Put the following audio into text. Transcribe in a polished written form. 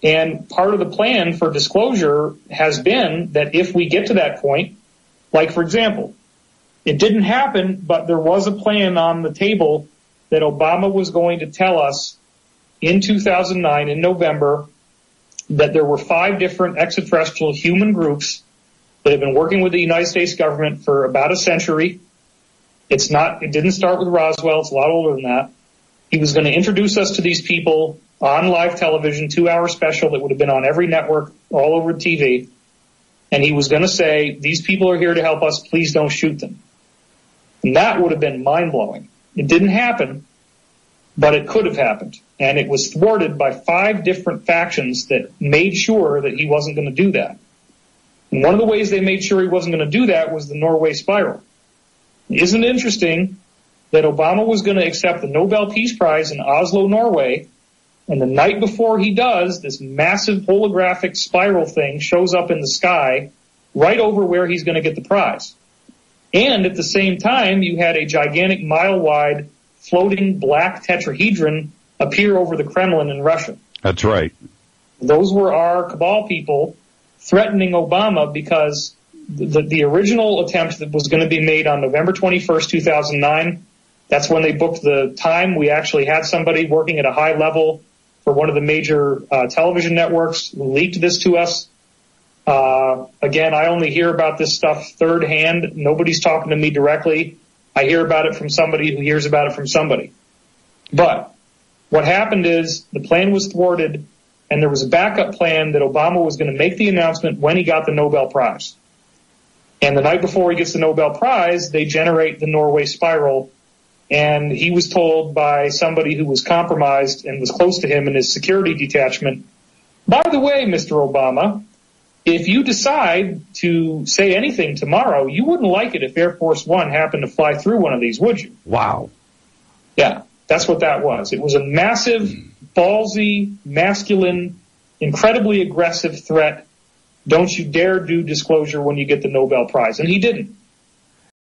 And part of the plan for disclosure has been that if we get to that point, like, for example, it didn't happen, but there was a plan on the table that Obama was going to tell us in 2009, in November, that there were 5 different extraterrestrial human groups that have been working with the United States government for about a century. It didn't start with Roswell. It's a lot older than that. He was going to introduce us to these people on live television, 2-hour special that would have been on every network all over TV. And he was going to say, these people are here to help us. Please don't shoot them. And that would have been mind-blowing. It didn't happen, but it could have happened. And it was thwarted by 5 different factions that made sure that he wasn't going to do that. And one of the ways they made sure he wasn't going to do that was the Norway spiral. Isn't it interesting that Obama was going to accept the Nobel Peace Prize in Oslo, Norway, and the night before he does, this massive holographic spiral thing shows up in the sky right over where he's going to get the prize. And at the same time, you had a gigantic mile-wide floating black tetrahedron appear over the Kremlin in Russia. That's right. Those were our cabal people threatening Obama because the original attempt that was going to be made on November 21st, 2009, that's when they booked the time. We actually had somebody working at a high level for one of the major television networks who leaked this to us. Again, I only hear about this stuff third hand. Nobody's talking to me directly. I hear about it from somebody who hears about it from somebody. But what happened is the plan was thwarted, and there was a backup plan that Obama was going to make the announcement when he got the Nobel Prize. And the night before he gets the Nobel Prize, they generate the Norway spiral. And he was told by somebody who was compromised and was close to him in his security detachment, by the way, Mr. Obama, if you decide to say anything tomorrow, you wouldn't like it if Air Force One happened to fly through one of these, would you? Wow. Yeah, that's what that was. It was a massive, ballsy, masculine, incredibly aggressive threat. Don't you dare do disclosure when you get the Nobel Prize. And he didn't.